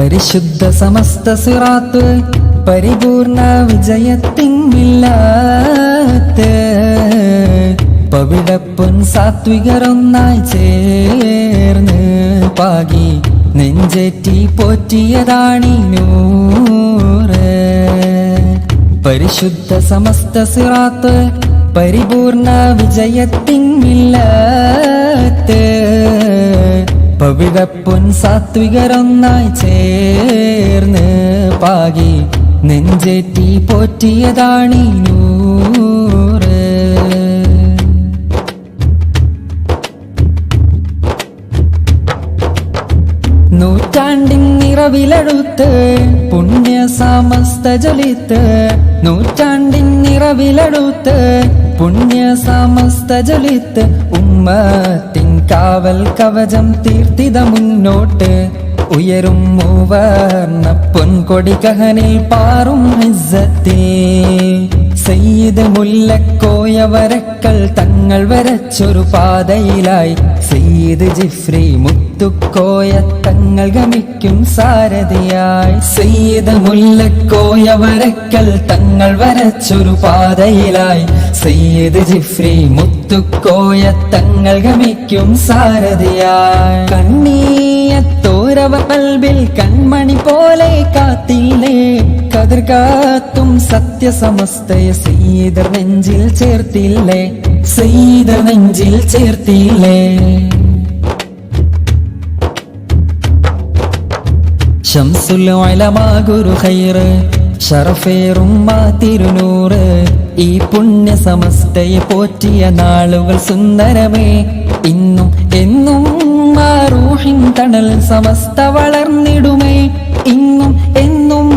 പരിശുദ്ധ സമസ്ത സിറാത്ത് പരിപൂർണ വിജയത്തിൻ മില്ലാത്ത് പവിഴപ്പൊൻ സാത്വികരൊന്നായി ചേർന്ന് പാകി നെഞ്ചേറ്റി പോറ്റിയതാണീ നൂറ്. പരിശുദ്ധ സമസ്ത സിറാത്ത് പരിപൂർണ വിജയത്തിൻ മില്ലാത്ത് പവിഴപ്പൊൻ സാത്വികരൊന്നായി ചേർന്ന് പാകി നെഞ്ചേറ്റി പോറ്റിയതാണീ നൂറ്. നൂറ്റാണ്ടിൻ നിറവിലടുത്ത് പുണ്യ സമസ്ത ജ്വലിത്ത്, നൂറ്റാണ്ടിൻ നിറവിലടുത്ത് പുണ്യ സമസ്ത ജ്വലിത്ത് ഉമ്മത്തിൻ കാവൽ കവചം തീർത്തിത മുന്നോട്ട് ഉയരും മൂവർണ്ണ പൊൻകൊടി കഹനിൽ പാറും ഇസ്സത്തേ. സയ്യിദ് മുല്ലക്കോയ വരക്കൾ തങ്ങൾ വരച്ചൊരു പാതയിലായി സയ്യിദ് ജിഫ്രി മുത്തുക്കോയ തങ്ങൾ ഗമിക്കും സാരഥിയായി. സയ്യിദ് മുല്ലക്കോയ വരക്കൾ തങ്ങൾ വരച്ചൊരു പാതയിലായി സയ്യിദ് ജിഫ്രി മുത്തുക്കോയ തങ്ങൾ ഗമിക്കും സാരഥിയായി. കണ്ണീയത്തോരവ കൽബിൽ കൺമണി പോലെ കാത്തില്ലേ, കതിർ കാത്തും സത്യസമസ്തയെ സയ്യിദർ നെഞ്ചിൽ ചേർത്തില്ലേ, സയ്യിദർ നെഞ്ചിൽ ചേർത്തില്ലേ. ശംസുൽ ഉലമാ ഗുരു ഖൈറ് ശറഫേറും തിരുനൂറ് ഈ പുണ്യ സമസ്തയെ പോറ്റിയ നാളുകൾ സുന്ദരമേ. ഇന്നും എന്നും ആ റൂഹിൻ തണൽ സമസ്ത വളർന്നിടുമേ, ഇന്നും എന്നും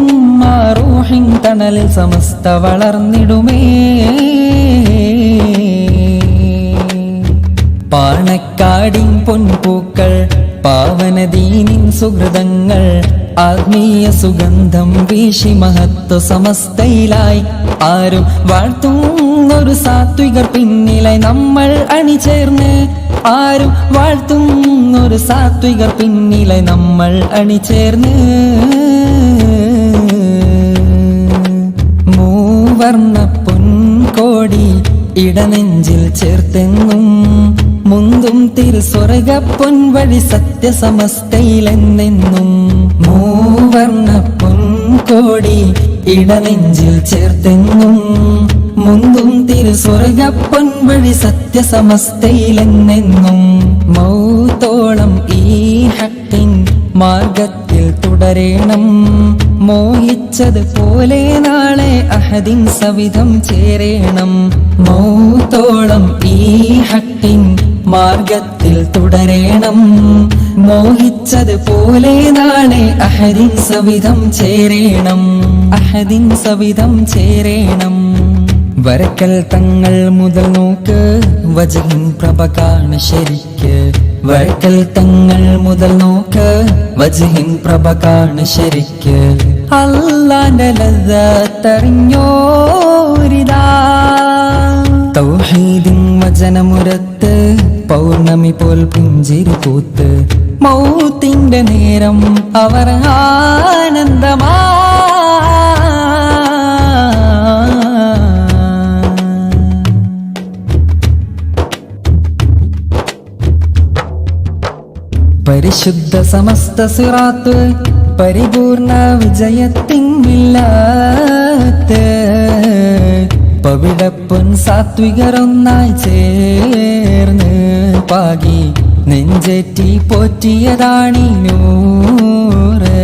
ആ റൂഹിൻ തണൽ സമസ്ത വളർന്നിടുമേ. പാണക്കാടിൻ പൊൻപൂക്കൾ പാവനദീനിൻ സുഹൃതങ്ങൾ ആത്മീയ സുഗന്ധം വീശി മഹത്വ സമസ്തയിലായി ആരും വാഴ്ത്തുന്നൊരു സാത്വികർ പിന്നിലായി നമ്മൾ അണിചേർന്ന്, ആരും വാഴ്ത്തുന്നൊരു സാത്വികർ പിന്നിലായി നമ്മൾ അണിചേർന്ന്. മൂവർണ്ണ പൊൻകോടി ഇടനെഞ്ചിൽ ചേർത്തെന്നും മുന്തും തിരുസ്വർഗ പൊൻവഴി സത്യസമസ്തയിലെന്നെന്നും. മൂവർണ്ണ പൊൻകോടി ഇടനെഞ്ചിൽ ചേർത്തെന്നും മുന്തും തിരുസ്വർഗ പൊൻവഴി സത്യസമസ്തയിലെന്നെന്നും. മൗത്തോളം ഈ ഹക്കിൻ മാർഗത്തിൽ തുടരേണം, മോഹിച്ചത് പോലെ നാളെ അഹദിൻ സവിധം ചേരേണം. മൗത്തോളം ഈ ഹക്കിൻ മാർഗത്തിൽ തുടരേണം, മോഹിച്ചത് പോലെ നാളെ അഹദിൻ സവിധം ചേരേണം, അഹദിൻ സവിധം ചേരേണം. വരക്കൽ തങ്ങൾ മുതൽ നോക്ക് വജ്ഹിൻ പ്രഭ കാണ് ശരിക്ക്, വരക്കൽ തങ്ങൾ മുതൽ നോക്ക് വജ്ഹിൻ പ്രഭ കാണ് ശരിക്ക്. അല്ലാന്റെ ലദ്ദത്തറിഞ്ഞോരിതാ തൗഹീദിൻ വചനമുരത്ത് പൗർണമി പോൽ പുഞ്ചിരി പൂത്ത് മൗത്തിന്റെ നേരം അവർ ആനന്ദമാ. പരിശുദ്ധ സമസ്ത സിറാത്ത് പരിപൂർണ വിജയത്തിൻ മില്ലാത്ത് പവിഴപ്പൊൻ സാത്വികരൊന്നായി ചേർന്ന് പാകി നെഞ്ചേറ്റി പോറ്റിയതാണീ നൂറ്.